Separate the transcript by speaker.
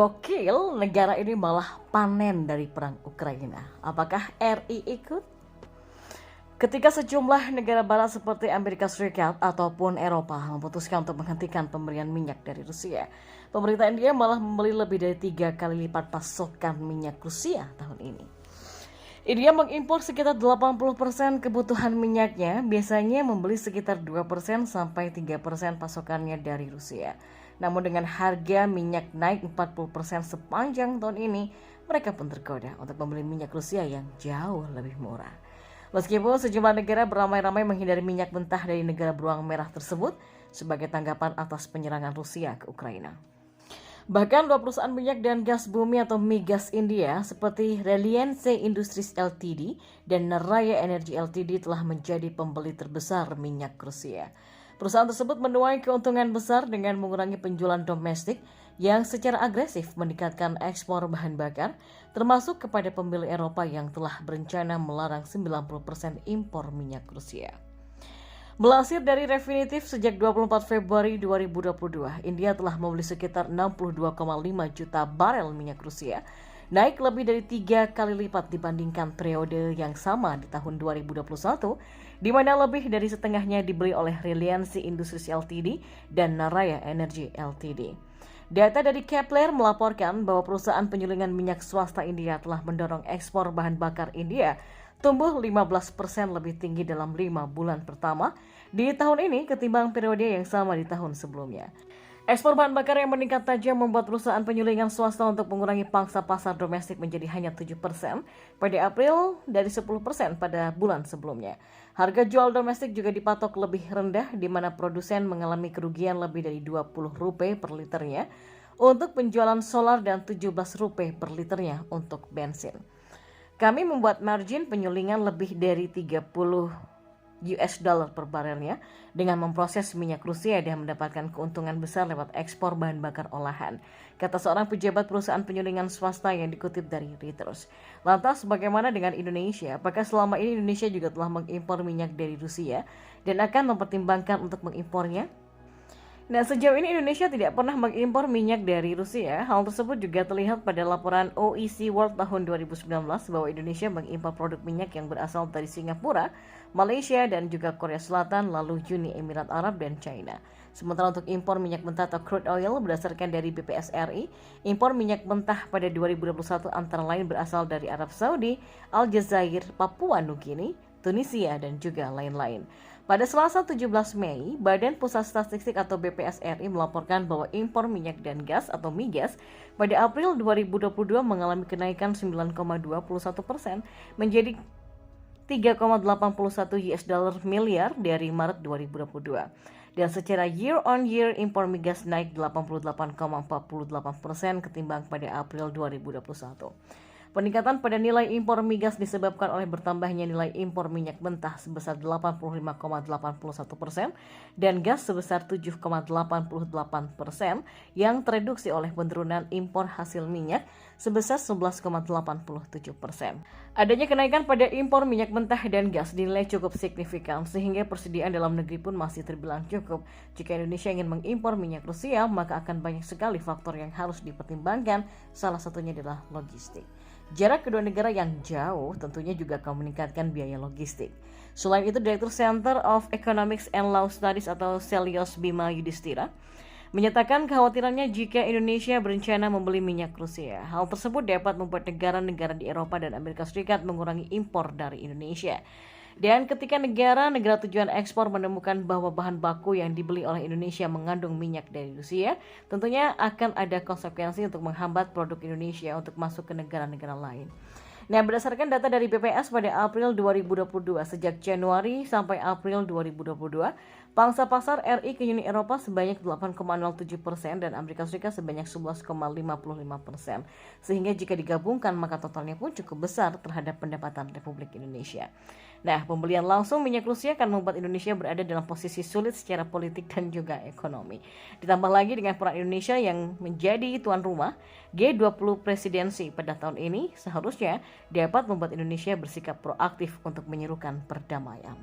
Speaker 1: Gokil, negara ini malah panen dari perang Ukraina. Apakah RI ikut? Ketika sejumlah negara barat seperti Amerika Serikat ataupun Eropa memutuskan untuk menghentikan pemberian minyak dari Rusia, pemerintah India malah membeli lebih dari 3 kali lipat pasokan minyak Rusia tahun ini. India mengimpor sekitar 80% kebutuhan minyaknya, biasanya membeli sekitar 2% sampai 3% pasokannya dari Rusia. Namun dengan harga minyak naik 40% sepanjang tahun ini, mereka pun tergoda untuk membeli minyak Rusia yang jauh lebih murah. Meskipun sejumlah negara beramai-ramai menghindari minyak mentah dari negara beruang merah tersebut sebagai tanggapan atas penyerangan Rusia ke Ukraina. Bahkan dua perusahaan minyak dan gas bumi atau migas India seperti Reliance Industries Ltd dan Naraya Energy Ltd telah menjadi pembeli terbesar minyak Rusia. Perusahaan tersebut menuai keuntungan besar dengan mengurangi penjualan domestik yang secara agresif meningkatkan ekspor bahan bakar, termasuk kepada pembeli Eropa yang telah berencana melarang 90% impor minyak Rusia. Melansir dari Refinitiv, sejak 24 Februari 2022, India telah membeli sekitar 62,5 juta barel minyak Rusia, naik lebih dari 3 kali lipat dibandingkan periode yang sama di tahun 2021, di mana lebih dari setengahnya dibeli oleh Reliance Industries Ltd dan Naraya Energy Ltd. Data dari Kepler melaporkan bahwa perusahaan penyulingan minyak swasta India telah mendorong ekspor bahan bakar India tumbuh 15% lebih tinggi dalam 5 bulan pertama di tahun ini ketimbang periode yang sama di tahun sebelumnya. Ekspor bahan bakar yang meningkat tajam membuat perusahaan penyulingan swasta untuk mengurangi pangsa pasar domestik menjadi hanya 7% pada April dari 10% pada bulan sebelumnya. Harga jual domestik juga dipatok lebih rendah di mana produsen mengalami kerugian lebih dari Rp20 per liternya untuk penjualan solar dan Rp17 per liternya untuk bensin. Kami membuat margin penyulingan lebih dari $30 per barelnya dengan memproses minyak Rusia dan mendapatkan keuntungan besar lewat ekspor bahan bakar olahan, kata seorang pejabat perusahaan penyulingan swasta yang dikutip dari Reuters. Lantas bagaimana dengan Indonesia? Apakah selama ini Indonesia juga telah mengimpor minyak dari Rusia dan akan mempertimbangkan untuk mengimpornya? Nah, sejauh ini Indonesia tidak pernah mengimpor minyak dari Rusia. Hal tersebut juga terlihat pada laporan OEC World tahun 2019 bahwa Indonesia mengimpor produk minyak yang berasal dari Singapura, Malaysia, dan juga Korea Selatan, lalu Uni Emirat Arab dan China. Sementara untuk impor minyak mentah atau crude oil berdasarkan dari BPS RI, impor minyak mentah pada 2021 antara lain berasal dari Arab Saudi, Aljazair, Papua Nugini, Tunisia, dan juga lain-lain. Pada Selasa 17 Mei, Badan Pusat Statistik atau BPS RI melaporkan bahwa impor minyak dan gas atau migas pada April 2022 mengalami kenaikan 9,21% menjadi 3,81 miliar dari Maret 2022. Dan secara year on year impor migas naik 88,48% ketimbang pada April 2021. Peningkatan pada nilai impor migas disebabkan oleh bertambahnya nilai impor minyak mentah sebesar 85,81% dan gas sebesar 7,88% yang tereduksi oleh penurunan impor hasil minyak sebesar 11,87%. Adanya kenaikan pada impor minyak mentah dan gas dinilai cukup signifikan sehingga persediaan dalam negeri pun masih terbilang cukup. Jika Indonesia ingin mengimpor minyak Rusia, maka akan banyak sekali faktor yang harus dipertimbangkan, salah satunya adalah logistik. Jarak kedua negara yang jauh tentunya juga akan meningkatkan biaya logistik. Selain itu, Direktur Center of Economics and Law Studies atau Celios Bima Yudhistira menyatakan kekhawatirannya jika Indonesia berencana membeli minyak Rusia. Hal tersebut dapat membuat negara-negara di Eropa dan Amerika Serikat mengurangi impor dari Indonesia. Dan ketika negara-negara tujuan ekspor menemukan bahwa bahan baku yang dibeli oleh Indonesia mengandung minyak dari Rusia, tentunya akan ada konsekuensi untuk menghambat produk Indonesia untuk masuk ke negara-negara lain. Nah, berdasarkan data dari BPS pada April 2022, sejak Januari sampai April 2022, pangsa pasar RI ke Uni Eropa sebanyak 8,07% dan Amerika Serikat sebanyak 11,55%. Sehingga jika digabungkan maka totalnya pun cukup besar terhadap pendapatan Republik Indonesia. Nah, pembelian langsung minyak Rusia akan membuat Indonesia berada dalam posisi sulit secara politik dan juga ekonomi. Ditambah lagi dengan peran Indonesia yang menjadi tuan rumah G20 presidensi pada tahun ini, seharusnya dapat membuat Indonesia bersikap proaktif untuk menyerukan perdamaian.